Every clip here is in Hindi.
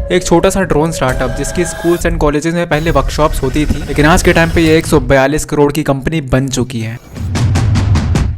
एक छोटा सा ड्रोन स्टार्टअप जिसकी स्कूल्स एंड कॉलेजेस में पहले वर्कशॉप्स होती थी, लेकिन आज के टाइम पे ये 142 करोड़ की कंपनी बन चुकी है।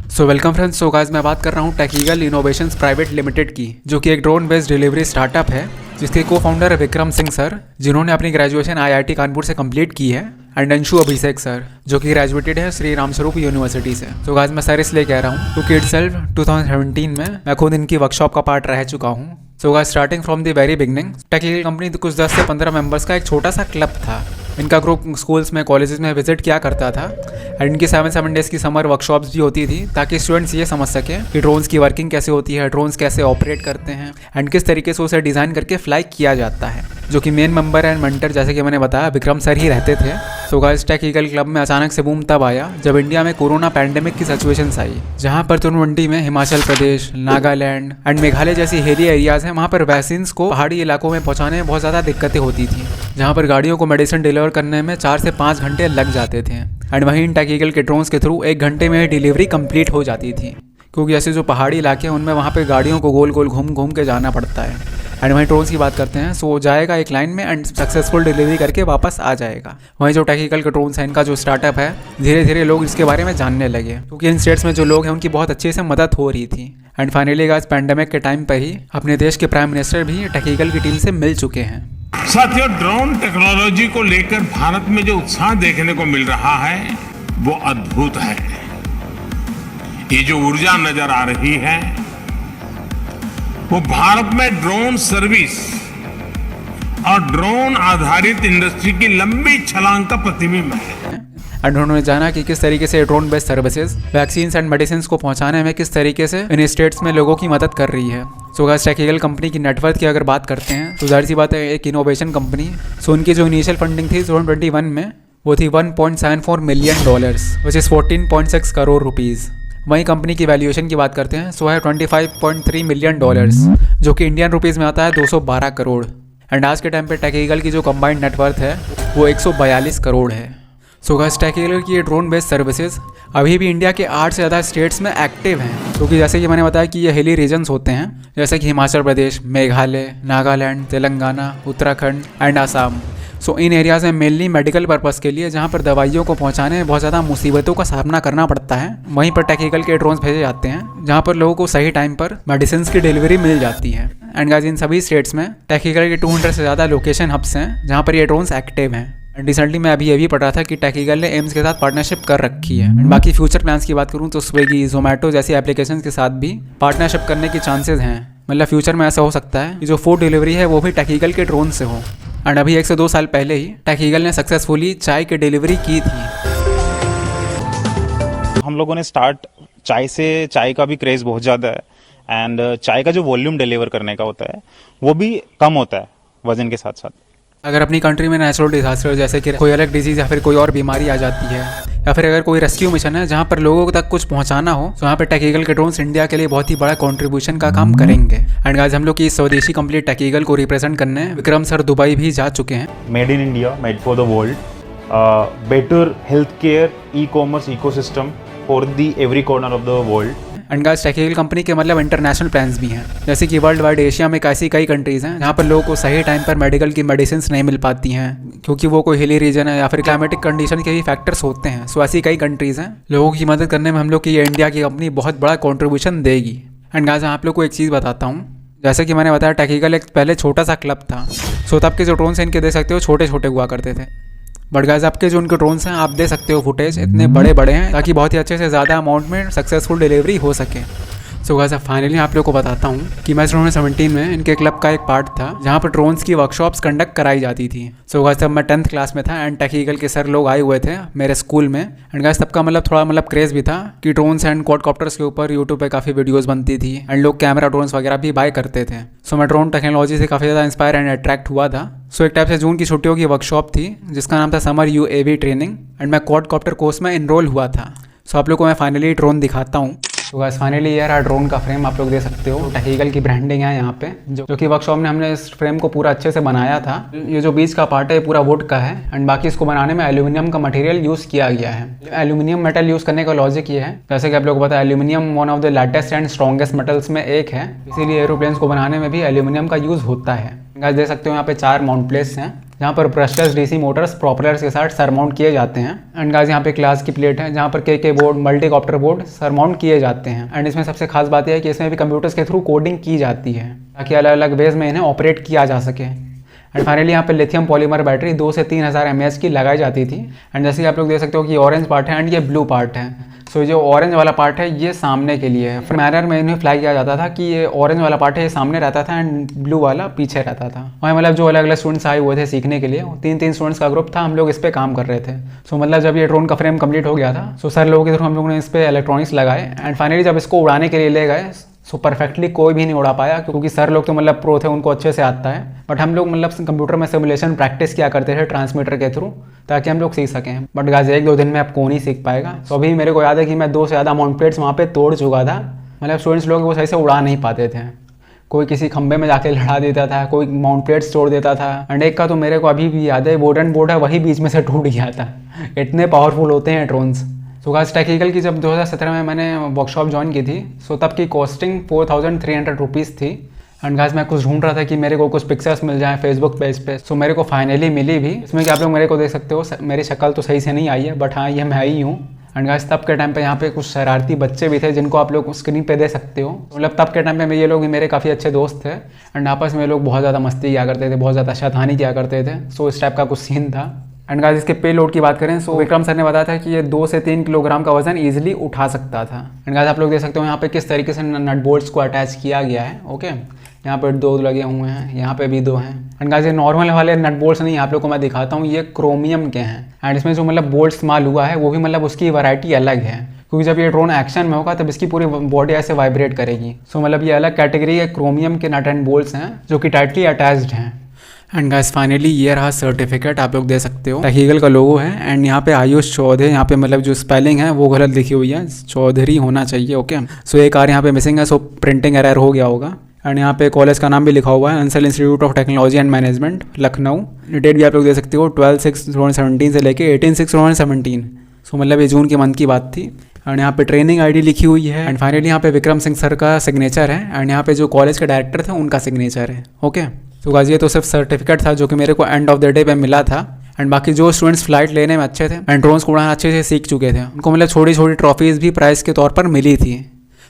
So welcome friends. So guys मैं बात कर रहा हूँ टेकीगल इनोवेशंस प्राइवेट लिमिटेड की, जो कि एक ड्रोन बेस्ड डिलीवरी स्टार्टअप है, जिसके को फाउंडर है विक्रम सिंह सर, जिन्होंने अपनी ग्रेजुएशन IIT कानपुर से कंप्लीट की है, एंड अंशु अभिषेक सर, जो कि ग्रेजुएटेड है श्री राम स्वरूप यूनिवर्सिटी से। तो गाइस मैं सर इसलिए कह रहा हूँ क्योंकि इटसेल्फ 2017 में मैं खुद इनकी वर्कशॉप का पार्ट रह चुका हूँ। So guys starting from the very beginning Tekigal company कुछ 10 से 15 मेंबर्स का एक छोटा सा क्लब था। इनका ग्रुप स्कूल्स में कॉलेजेस में विजिट किया करता था, एंड इनकी 7 डेज़ की समर वर्कशॉप्स भी होती थी, ताकि स्टूडेंट्स ये समझ सकें कि ड्रोन्स की वर्किंग कैसे होती है, ड्रोन्स कैसे ऑपरेट करते हैं, एंड किस तरीके से उसे डिज़ाइन करके फ्लाई किया जाता है। जो कि मेन मेंबर एंड मेंटर, जैसे कि मैंने बताया, विक्रम सर ही रहते थे। सो गाइस टेकीगल क्लब में अचानक से बूम तब आया जब इंडिया में कोरोना पैंडेमिक की सिचुएशंस आई, जहाँ पर 2020 में हिमाचल प्रदेश, नागालैंड एंड मेघालय जैसी हिली एरियाज हैं, वहाँ पर वैक्सीन्स को पहाड़ी इलाकों में पहुँचाने में बहुत ज़्यादा दिक्कतें होती थी, जहाँ पर गाड़ियों को मेडिसिन डिलीवर करने में 4 से 5 घंटे लग जाते थे, एंड वहीं इन टेकीगल के ड्रोन्स के थ्रू 1 घंटे में डिलीवरी कंप्लीट हो जाती थी, क्योंकि ऐसे जो पहाड़ी इलाके हैं उनमें वहाँ पे गाड़ियों को गोल गोल घूम घूम के जाना पड़ता है। एंड वहीं ड्रोन्स की बात करते हैं, सो जाएगा एक लाइन में एंड सक्सेसफुल डिलीवरी करके वापस आ जाएगा। वहीं जो टेकीगल के ड्रोन्स हैं, इनका जो स्टार्टअप है, धीरे धीरे लोग इसके बारे में जानने लगे, क्योंकि इन स्टेट्स में जो लोग हैं उनकी बहुत अच्छे से मदद हो रही थी। एंड फाइनली गाइस पैंडेमिक के टाइम पर ही अपने देश के प्राइम मिनिस्टर भी टेकीगल की टीम से मिल चुके हैं। साथियों, ड्रोन टेक्नोलॉजी को लेकर भारत में जो उत्साह देखने को मिल रहा है वो अद्भुत है। ये जो ऊर्जा नजर आ रही है वो भारत में ड्रोन सर्विस और ड्रोन आधारित इंडस्ट्री की लंबी छलांग का प्रतिबिंब है। एंड उन्होंने जाना कि किस तरीके से drone based services vaccines and medicine को पहुंचाने में किस तरीके से इन स्टेट्स में लोगों की मदद कर रही है। सो गाइस टेकीगल कंपनी की नेटवर्थ की अगर बात करते हैं तो जाहिर सी बात है एक इनोवेशन कंपनी। सो उनकी जो इनिशियल फंडिंग थी 2021 में वो थी $1.74 million, which is 14.6 crore rupees. वहीं कंपनी की वैल्यूएशन की बात करते हैं सो है $25.3 मिलियन, जो कि इंडियन रुपीज़ में आता है 212 करोड़। एंड आज के टाइम पे टेकीगल की जो कंबाइंड नेटवर्थ है वो 142 करोड़ है। सो गाइस टेकीगल की ये ड्रोन बेस्ड सर्विसेज अभी भी इंडिया के 8 से ज़्यादा स्टेट्स में एक्टिव हैं, क्योंकि जैसे कि मैंने बताया कि ये हिली रीजन्स होते हैं, जैसे कि हिमाचल प्रदेश, मेघालय, नागालैंड, तेलंगाना, उत्तराखंड एंड आसाम। सो इन एरियाज़ में मेनली मेडिकल पर्पस के लिए, जहाँ पर दवाइयों को पहुँचाने में बहुत ज़्यादा मुसीबतों का सामना करना पड़ता है, वहीं पर टेकीगल के ड्रोन्स भेजे जाते हैं, जहाँ पर लोगों को सही टाइम पर मेडिसिन की डिलीवरी मिल जाती है। एंड गाइस इन सभी स्टेट्स में टेकीगल के 200 से ज़्यादा लोकेशन हब्स हैं, जहाँ पर ये ड्रोन्स एक्टिव हैं। रिसेंटली मैं अभी ये भी पढ़ रहा था कि टेकीगल ने एम्स के साथ पार्टनरशिप कर रखी है। एंड बाकी फ्यूचर प्लान्स की बात करूँ तो स्विगी, जोमेटो जैसी एप्लीकेशंस के साथ भी पार्टनरशिप करने की चांसेस हैं। मतलब फ्यूचर में ऐसा हो सकता है कि जो फूड डिलीवरी है वो भी टेकीगल के ड्रोन से हो। एंड अभी 1 से 2 साल पहले ही टेकीगल ने सक्सेसफुली चाय की डिलीवरी की थी। हम लोगों ने स्टार्ट चाय का भी क्रेज बहुत ज़्यादा है, एंड चाय का जो वॉल्यूम डिलीवर करने का होता है वो भी कम होता है वजन के साथ साथ। अगर अपनी कंट्री में नेचुरल डिजास्टर जैसे कि कोई अलग डिजीज़ या फिर कोई और बीमारी आ जाती है, या फिर अगर कोई रेस्क्यू मिशन है जहाँ पर लोगों तक कुछ पहुँचाना हो, तो यहाँ पर टेकीगल के ड्रोन्स इंडिया के लिए बहुत ही बड़ा कंट्रीब्यूशन का काम करेंगे। एंड गाइस हम लोग की स्वदेशी कंपनी टेकीगल को रिप्रेजेंट करने विक्रम सर दुबई भी जा चुके हैं। Made in India, made for the world, better health care e-commerce ecosystem for the every corner of the world. And guys Tekigal company के मतलब इंटरनेशनल प्लान्स भी हैं, जैसे कि वर्ल्ड वाइड एशिया में ऐसी कई कंट्रीज़ हैं जहाँ पर लोगों को सही टाइम पर मेडिकल की मेडिसिन नहीं मिल पाती हैं, क्योंकि वो कोई हिली रीजन है या फिर क्लाइमेटिक कंडीशन के भी फैक्टर्स होते हैं। सो ऐसी कई कंट्रीज़ हैं, लोगों की मदद करने में हम लोग की ये इंडिया की कंपनी बहुत बड़ा कॉन्ट्रीब्यूशन देगी। एंड गाइस आप लोग को एक चीज़ बताता हूँ, जैसे कि मैंने बताया टेकीगल एक पहले छोटा सा क्लब था। सो तब के जो ड्रोन्स इनके देख सकते हो छोटे छोटे हुआ करते थे, बट गाइस आपके जो उनके ड्रोन्स हैं आप दे सकते हो फुटेज इतने बड़े बड़े हैं, ताकि बहुत ही अच्छे से ज़्यादा अमाउंट में सक्सेसफुल डिलीवरी हो सके। सो गाइस अब फाइनली आप लोग को बताता हूँ कि मैं 2017 में इनके क्लब का एक पार्ट था, जहाँ पर ड्रोन्स की वर्कशॉप्स कंडक्ट कराई जाती थी। सो गाइस तब मैं 10th क्लास में था, एंड टेकीगल के सर लोग आए हुए थे मेरे स्कूल में। एंड गाइस तब का थोड़ा क्रेज़ भी था कि ड्रोन्स एंड क्वाडकॉप्टर्स के ऊपर यूट्यूब पे काफ़ी वीडियोस बनती थी, एंड लोग कैमरा ड्रोन्स वगैरह भी बाय करते थे। सो मैं ड्रोन टेक्नोलॉजी से काफ़ी ज़्यादा इंस्पायर एंड अट्रैक्ट हुआ था। सो एक टाइप से जून की छुट्टियों की वर्कशॉप थी जिसका नाम था समर UAV ट्रेनिंग, एंड मैं क्वाडकॉप्टर कोर्स में इनरोल हुआ था। सो आप लोग को मैं फाइनली ड्रोन दिखाता हूँ। तो गाइस फाइनली ये रहा ड्रोन का फ्रेम, आप लोग देख सकते हो टेकीगल की ब्रांडिंग है यहाँ पे, जो कि वर्कशॉप में हमने इस फ्रेम को पूरा अच्छे से बनाया था। ये जो बीच का पार्ट है पूरा वुड का है, एंड बाकी इसको बनाने में एल्यूमिनियम का मटेरियल यूज़ किया गया है। एल्यूमिनियम मेटल यूज़ करने का लॉजिक ये है, जैसे कि आप लोग को पता है aluminium one of the lightest and strongest metals में एक है, इसीलिए एरोप्लेन्स को बनाने में भी एल्यूमिनियम का यूज़ होता है। गाइस देख सकते हो यहाँ पे 4 माउंट प्लेट्स हैं जहाँ पर ब्रशलेस डीसी मोटर्स प्रोपेलर्स के साथ सरमाउंट किए जाते हैं। एंड गाइस यहाँ पे क्लास की प्लेट है जहाँ पर के बोर्ड मल्टीकॉप्टर बोर्ड सरमाउंट किए जाते हैं। एंड इसमें सबसे खास बात यह है कि इसमें भी कंप्यूटर्स के थ्रू कोडिंग की जाती है ताकि अलग अलग वेज में इन्हें ऑपरेट किया जा सके। एंड फाइनली यहाँ पे लिथियम पॉलीमर बैटरी 2 से 3000 mAh की लगाई जाती थी। एंड जैसे कि आप लोग देख सकते हो कि ऑरेंज पार्ट है एंड ये ब्लू पार्ट है। सो जो ऑरेंज वाला पार्ट है ये सामने के लिए है। फिर मैनर में इन्हें फ्लाई किया जाता था कि ये ऑरेंज वाला पार्ट है ये सामने रहता था एंड ब्लू वाला पीछे रहता था। और मतलब जो अलग अलग स्टूडेंट्स आए हुए थे सीखने के लिए 3 स्टूडेंट्स का ग्रुप था, हम लोग इस पर काम कर रहे थे। सो मतलब जब ये ड्रोन का फ्रेम कंप्लीट हो गया था सो सर लोगों के थ्रू हम लोगों ने इस पर इलेक्ट्रॉनिक्स लगाए। एंड फाइनली जब इसको उड़ाने के लिए ले गए सो परफेक्टली कोई भी नहीं उड़ा पाया क्योंकि सर लोग तो मतलब प्रो थे, उनको अच्छे से आता है। बट हम लोग मतलब कंप्यूटर में सिमुलेशन प्रैक्टिस किया करते थे ट्रांसमीटर के थ्रू ताकि हम लोग सीख सकें। बट गाइस 1-2 दिन में आप कौन ही सीख पाएगा। सो अभी मेरे को याद है कि मैं 2 से ज़्यादा माउंट प्लेट्स वहाँ पे तोड़ चुका था। मतलब स्टूडेंट्स लोग वो सही से उड़ा नहीं पाते थे, कोई किसी खंबे में जाके लड़ा देता था, कोई माउंट प्लेट्स तोड़ देता था। एंड एक का तो मेरे को अभी भी याद है वुडन बोर्ड है वही बीच में से टूट गया था। इतने पावरफुल होते हैं ड्रोन्स। सो गाइस टेक्निकल की जब 2017 में मैंने वर्कशॉप ज्वाइन की थी सो तब की कॉस्टिंग 4300 रुपीज़ थी। एंड गाइस मैं कुछ ढूंढ रहा था कि मेरे को कुछ पिक्चर्स मिल जाए फेसबुक पेज पे। सो मेरे को फाइनली मिली भी। इसमें कि आप लोग मेरे को देख सकते हो मेरी शक्ल तो सही से नहीं आई है बट हाँ ये मैं ही हूँ। एंड गाइस तब के टाइम पे यहाँ पे कुछ शरारती बच्चे भी थे जिनको आप लोग स्क्रीन पे दे सकते हो। मतलब तब के टाइम पे ये लोग मेरे काफ़ी अच्छे दोस्त थे एंड आपस में लोग बहुत ज़्यादा मस्ती किया करते थे, बहुत ज़्यादा शैतानी किया करते थे। सो इस टाइप का कुछ सीन था। एंड गाइस इसके पे लोड की बात करें सो विक्रम सर ने बताया था कि ये 2 से 3 किलोग्राम का वजन ईजिली उठा सकता था। एंड गाइस आप लोग देख सकते हो यहाँ पे किस तरीके से नट बोल्ट्स को अटैच किया गया है। ओके यहाँ पर 2 लगे हुए हैं, यहाँ पे भी 2 हैं। एंड गाइस ये नॉर्मल वाले नट बोल्ट्स नहीं, आप लोग को मैं दिखाता हूँ, ये क्रोमियम के हैं। एंड इसमें जो मतलब बोल्ट इस्तेमाल हुआ है वो भी मतलब उसकी वैरायटी अलग है क्योंकि जब ये ड्रोन एक्शन में होगा तब इसकी पूरी बॉडी ऐसे वाइब्रेट करेगी। सो मतलब ये अलग कैटेगरी के क्रोमियम के नट एंड बोल्ट्स हैं जो कि टाइटली अटैच्ड हैं। एंड गाइस फाइनली ये रहा सर्टिफिकेट, आप लोग दे सकते हो टेक्निकल का लोगो है। एंड यहाँ पे आयुष चौधरी, यहाँ पे मतलब जो स्पेलिंग है वो गलत लिखी हुई है, चौधरी होना चाहिए। ओके सो एक आर यहाँ पे मिसिंग है सो प्रिंटिंग एरर हो गया होगा। एंड यहाँ पे कॉलेज का नाम भी लिखा हुआ है Ansal institute of technology and management Lucknow. Date भी आप लोग दे सकते हो 12/6/2017 से लेके 18/6/2017। सो मतलब ये जून के मंथ की बात थी। एंड यहाँ पे ट्रेनिंग आईडी लिखी हुई है। एंड फाइनली यहाँ पे विक्रम सिंह सर का सिग्नेचर है एंड यहाँ पे जो कॉलेज के डायरेक्टर थे उनका सिग्नेचर है। ओके तो गाइस ये तो सिर्फ सर्टिफिकेट था जो कि मेरे को एंड ऑफ द डे पे मिला था। एंड बाकी जो स्टूडेंट्स फ्लाइट लेने में अच्छे थे एंड ड्रोन्स को उड़ाना अच्छे से सीख चुके थे उनको मतलब छोटी छोटी ट्रॉफीज़ भी प्राइज़ के तौर पर मिली थी।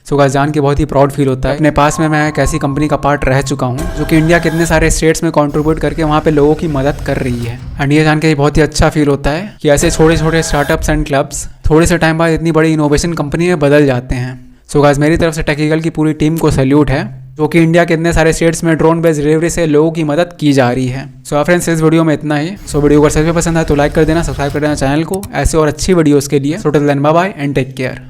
सो गाइस जान के बहुत ही प्राउड फील होता है अपने पास में मैं एक ऐसी कंपनी का पार्ट रह चुका हूँ जो कि इंडिया के इतने सारे स्टेट्स में कंट्रीब्यूट करके वहाँ पे लोगों की मदद कर रही है। एंड ये जान के बहुत ही अच्छा फील होता है कि ऐसे छोटे छोटे स्टार्टअप्स एंड क्लब्स थोड़े से टाइम बाद इतनी बड़ी इनोवेशन कंपनी में बदल जाते हैं। सो गाइस मेरी तरफ से टेक्निकल की पूरी टीम को सैल्यूट है जो कि इंडिया के इतने सारे स्टेट्स में ड्रोन बेस्ड डिलीवरी से लोगों की मदद की जा रही है। सो फ्रेंड्स इस वीडियो में इतना ही। सो वीडियो अगर सच में पसंद आए तो लाइक कर देना, सब्सक्राइब कर देना चैनल को ऐसे और अच्छी वीडियोस के लिए। So till then bye bye and take care.